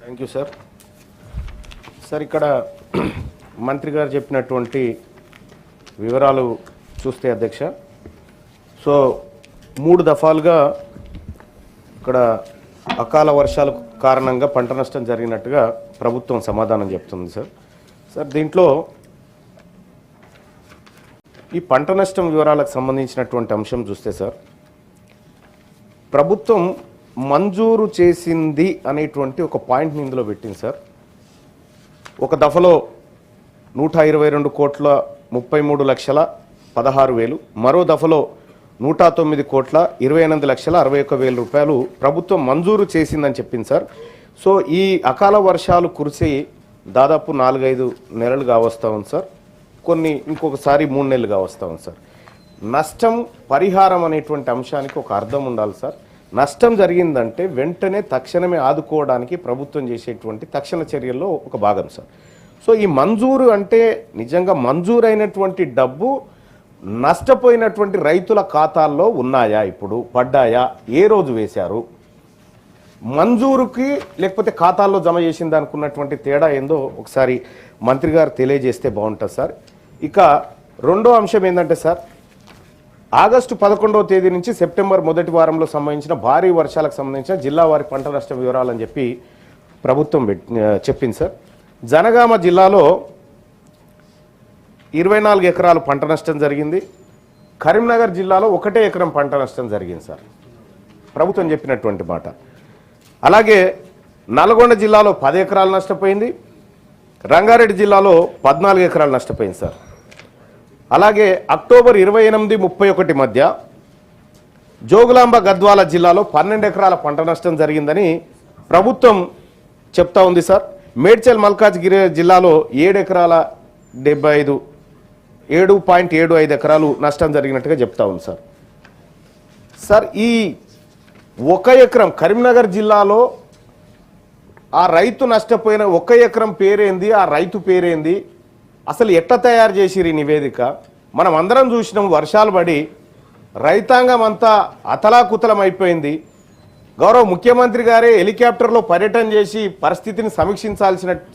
Thank you sir. Sir ఇక్కడ మంత్రి గారు చెప్పినటువంటి వివరాలు చూస్తే అధ్యక్ష, సో 3 దఫాలుగా ఇక్కడ అకాల వర్షాల కారణంగా పంట నష్టం జరిగినట్టుగా ప్రభుత్వం సమాధానం చెప్తుంది సార్. సార్ దీంట్లో ఈ పంట నష్టం వివరాలకు సంబంధించినటువంటి అంశం చూస్తే సార్, ప్రభుత్వం మంజూరు చేసింది అనేటువంటి ఒక పాయింట్ని ఇందులో పెట్టింది సార్. ఒక దఫలో 122,33,16,000, మరో దఫలో 109,28,61,000 రూపాయలు ప్రభుత్వం మంజూరు చేసిందని చెప్పింది సార్. సో ఈ అకాల వర్షాలు కురిసి దాదాపు 4-5 నెలలుగా వస్తూ ఉంది సార్, కొన్ని ఇంకొకసారి 3 నెలలుగా వస్తూ ఉంది సార్. నష్టం పరిహారం అనేటువంటి అంశానికి ఒక అర్థం ఉండాలి సార్. నష్టం జరిగిందంటే వెంటనే తక్షణమే ఆదుకోవడానికి ప్రభుత్వం చేసేటువంటి తక్షణ చర్యల్లో ఒక భాగం సార్. సో ఈ మంజూరు అంటే నిజంగా మంజూరైనటువంటి డబ్బు నష్టపోయినటువంటి రైతుల ఖాతాల్లో ఉన్నాయా, ఇప్పుడు పడ్డాయా, ఏ రోజు వేశారు, మంజూరుకి లేకపోతే ఖాతాల్లో జమ చేసింది అనుకున్నటువంటి తేడా ఏందో ఒకసారి మంత్రి గారు తెలియజేస్తే బాగుంటుంది సార్. ఇక రెండో అంశం ఏంటంటే సార్, ఆగస్టు 11వ తేదీ నుంచి సెప్టెంబర్ మొదటి వారంలో సంబంధించిన భారీ వర్షాలకు సంబంధించిన జిల్లా వారి పంట నష్ట వివరాలని చెప్పి ప్రభుత్వం చెప్పింది సార్. జనగామ జిల్లాలో 24 ఎకరాలు పంట నష్టం జరిగింది. కరీంనగర్ జిల్లాలో 1 ఎకరం పంట నష్టం జరిగింది సార్, ప్రభుత్వం చెప్పినటువంటి మాట. అలాగే నల్గొండ జిల్లాలో 10 ఎకరాలు నష్టపోయింది. రంగారెడ్డి జిల్లాలో 14 ఎకరాలు నష్టపోయింది సార్. అలాగే అక్టోబర్ 28-31 మధ్య జోగులాంబ గద్వాల జిల్లాలో 12 ఎకరాల పంట నష్టం జరిగిందని ప్రభుత్వం చెప్తా ఉంది సార్. మేడ్చల్ మల్కాజ్గిరి జిల్లాలో 7.75 ఎకరాలు నష్టం జరిగినట్టుగా చెప్తా ఉంది సార్. సార్ ఈ 1 ఎకరం కరీంనగర్ జిల్లాలో ఆ రైతు నష్టపోయిన 1 ఎకరం పేరేంది, ఆ రైతు పేరేంది, అసలు ఎట్లా తయారు చేసిరు ఈ నివేదిక? మనం అందరం చూసినాం, వర్షాలు పడి రైతాంగం అంతా అతలాకుతలం అయిపోయింది. గౌరవ ముఖ్యమంత్రి గారే హెలికాప్టర్లో పర్యటన చేసి పరిస్థితిని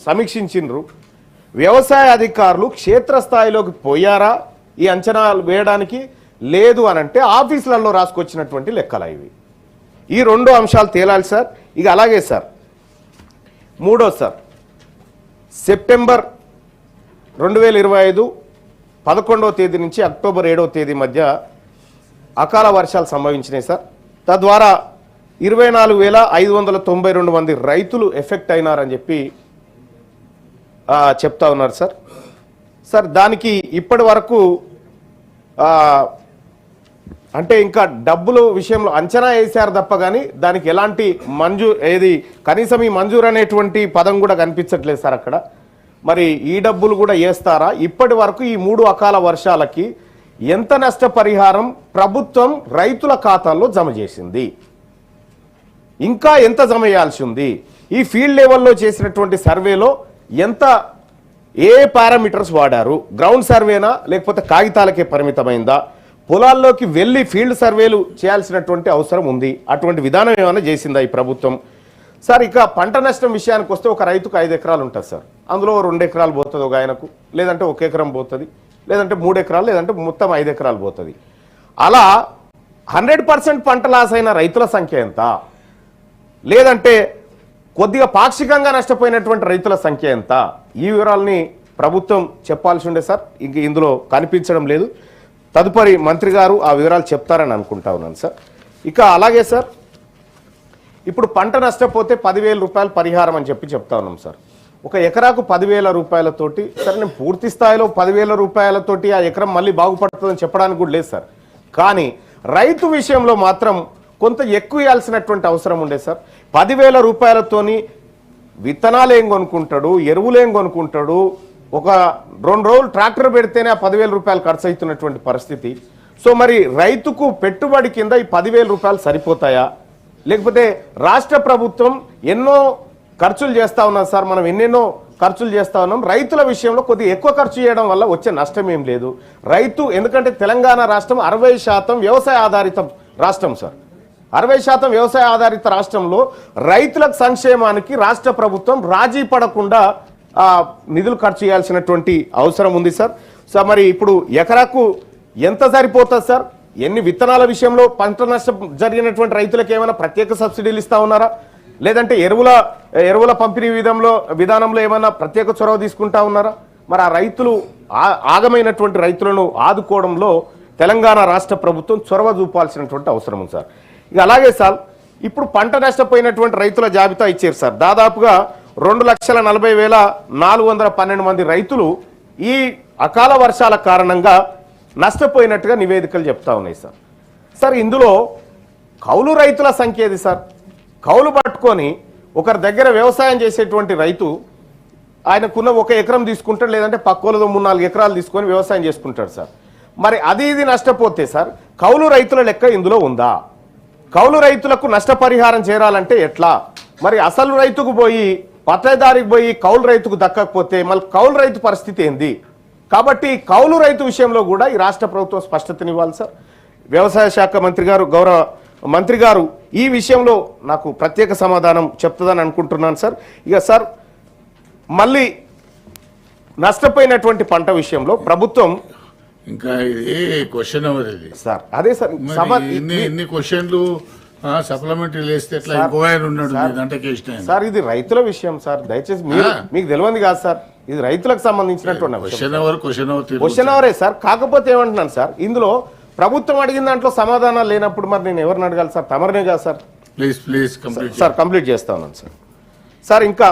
సమీక్షించిండ్రు. వ్యవసాయ అధికారులు క్షేత్రస్థాయిలోకి పోయారా ఈ అంచనాలు వేయడానికి? లేదు అనంటే ఆఫీసులలో రాసుకొచ్చినటువంటి లెక్కలు ఇవి. ఈ 2 అంశాలు తేలాలి సార్. ఇక అలాగే సార్ మూడో సార్, సెప్టెంబర్ 2025 11వ తేదీ నుంచి అక్టోబర్ 7వ తేదీ మధ్య అకాల వర్షాలు సంభవించినాయి సార్. తద్వారా 24,592 మంది రైతులు ఎఫెక్ట్ అయినారని చెప్పి చెప్తా ఉన్నారు సార్. సార్ దానికి ఇప్పటి వరకు అంటే ఇంకా డబ్బులు విషయంలో అంచనా వేశారు తప్ప కానీ దానికి ఎలాంటి కనీసం ఈ మంజూరు అనేటువంటి పదం కూడా కనిపించట్లేదు సార్ అక్కడ. మరి ఈ డబ్బులు కూడా వేస్తారా? ఇప్పటి వరకు ఈ 3 అకాల వర్షాలకి ఎంత నష్టపరిహారం ప్రభుత్వం రైతుల ఖాతాల్లో జమ చేసింది, ఇంకా ఎంత జమ చేయాల్సి ఉంది? ఈ ఫీల్డ్ లెవెల్లో చేసినటువంటి సర్వేలో ఏ పారామీటర్స్ వాడారు? గ్రౌండ్ సర్వేనా లేకపోతే కాగితాలకే పరిమితమైందా? పొలాల్లోకి వెళ్ళి ఫీల్డ్ సర్వేలు చేయాల్సినటువంటి అవసరం ఉంది. అటువంటి విధానం ఏమైనా చేసిందా ఈ ప్రభుత్వం? సార్ ఇక పంట నష్టం విషయానికి వస్తే ఒక రైతుకు 5 ఎకరాలు ఉంటుంది సార్. అందులో 2 ఎకరాలు పోతుంది ఒక ఆయనకు, లేదంటే 1 ఎకరం పోతుంది, లేదంటే 3 ఎకరాలు, లేదంటే మొత్తం 5 ఎకరాలు పోతుంది. అలా 100% పంట లాస్ అయిన రైతుల సంఖ్య ఎంత? లేదంటే కొద్దిగా పాక్షికంగా నష్టపోయినటువంటి రైతుల సంఖ్య ఎంత? ఈ వివరాలని ప్రభుత్వం చెప్పాల్సి ఉండే సార్. ఇంక ఇందులో కనిపించడం లేదు. తదుపరి మంత్రి గారు ఆ వివరాలు చెప్తారని అనుకుంటా ఉన్నాను సార్. ఇక అలాగే సార్ ఇప్పుడు పంట నష్టపోతే 10,000 రూపాయలు పరిహారం అని చెప్తా ఉన్నాం సార్. ఒక ఎకరాకు 10,000 రూపాయలతోటి సరే, నేను పూర్తి స్థాయిలో 10,000 రూపాయలతోటి ఆ ఎకరం మళ్ళీ బాగుపడుతుందని చెప్పడానికి కూడా లేదు సార్. కానీ రైతు విషయంలో మాత్రం కొంత ఎక్కువ ఇవ్వాల్సినటువంటి అవసరం ఉండే సార్. 10,000 రూపాయలతోని విత్తనాలు ఏం కొనుక్కుంటాడు, ఎరువులు ఏం కొనుక్కుంటాడు, ఒక 2 రోజులు ట్రాక్టర్ పెడితేనే ఆ 10,000 రూపాయలు ఖర్చు అవుతున్నటువంటి పరిస్థితి. సో మరి రైతుకు పెట్టుబడి కింద ఈ 10,000 రూపాయలు సరిపోతాయా? లేకపోతే రాష్ట్ర ప్రభుత్వం ఎన్నో ఖర్చులు చేస్తూ ఉన్నారు సార్, మనం ఎన్నెన్నో ఖర్చులు చేస్తూ ఉన్నాం. రైతుల విషయంలో కొద్దిగా ఎక్కువ ఖర్చు చేయడం వల్ల వచ్చే నష్టం ఏం లేదు. రైతు ఎందుకంటే తెలంగాణ రాష్ట్రం 60% వ్యవసాయ ఆధారిత రాష్ట్రం సార్. 60% వ్యవసాయ ఆధారిత రాష్ట్రంలో రైతుల సంక్షేమానికి రాష్ట్ర ప్రభుత్వం రాజీ పడకుండా నిధులు ఖర్చు చేయాల్సినటువంటి అవసరం ఉంది సార్. సో మరి ఇప్పుడు ఎకరాకు ఎంత సరిపోతుంది సార్? ఎన్ని విత్తనాల విషయంలో పంట నష్టం జరిగినటువంటి రైతులకు ఏమైనా ప్రత్యేక సబ్సిడీలు ఇస్తా ఉన్నారా? లేదంటే ఎరువుల పంపిణీ విధానంలో ఏమైనా ప్రత్యేక చొరవ తీసుకుంటా ఉన్నారా? మరి ఆ రైతులు ఆగమైనటువంటి రైతులను ఆదుకోవడంలో తెలంగాణ రాష్ట్ర ప్రభుత్వం చొరవ చూపాల్సినటువంటి అవసరం ఉంది సార్. ఇక అలాగే సార్ ఇప్పుడు పంట నష్టపోయినటువంటి రైతుల జాబితా ఇచ్చారు సార్. దాదాపుగా 2,40,412 మంది రైతులు ఈ అకాల వర్షాల కారణంగా నష్టపోయినట్టుగా నివేదికలు చెప్తా ఉన్నాయి సార్. సార్ ఇందులో కౌలు రైతుల సంఖ్య ఏది సార్? కౌలు పట్టుకొని ఒకరి దగ్గర వ్యవసాయం చేసేటువంటి రైతు ఆయనకున్న 1 ఎకరం తీసుకుంటాడు, లేదంటే పక్కోలతో 3-4 ఎకరాలు తీసుకొని వ్యవసాయం చేసుకుంటాడు సార్. మరి ఇది నష్టపోతే సార్ కౌలు రైతుల లెక్క ఇందులో ఉందా? కౌలు రైతులకు నష్టపరిహారం చేరాలంటే ఎట్లా? మరి అసలు రైతుకు పోయి పట్టదారికి పోయి కౌలు రైతుకు దక్కకపోతే మళ్ళీ కౌలు రైతు పరిస్థితి ఏంది? కాబట్టి కౌలు రైతు విషయంలో కూడా ఈ రాష్ట్ర ప్రభుత్వం స్పష్టతనివ్వాలి సార్. వ్యవసాయ శాఖ మంత్రి గారు, గౌరవ మంత్రి గారు ఈ విషయంలో నాకు ప్రత్యేక సమాధానం చెప్తుందని అనుకుంటున్నాను సార్. ఇక సార్ మళ్ళీ నష్టపోయినటువంటి పంట విషయంలో ప్రభుత్వం ఇంకా ఇది క్వశ్చన్ అవర్ ఇది సార్. అదే సార్ ఇన్ని క్వశ్చన్లు సప్లిమెంటరీ వేస్తే ఎట్లా? ఇంకో ఆయన ఉన్నాడు అంటే సార్ ఇది రైతుల విషయం సార్. దయచేసి మీకు తెలియదు కాదు సార్, ఇది రైతులకు సంబంధించినటువంటి క్వశ్చన్ అవరే సార్. కాకపోతే ఏమంటున్నాను సార్, ఇందులో ప్రభుత్వం అడిగిన దాంట్లో సమాధానాలు లేనప్పుడు మరి నేను ఎవరిని అడగాలి సార్? తమరినే కాదు సార్. ప్లీజ్ సార్ కంప్లీట్ చేస్తా ఉన్నాను సార్. సార్ ఇంకా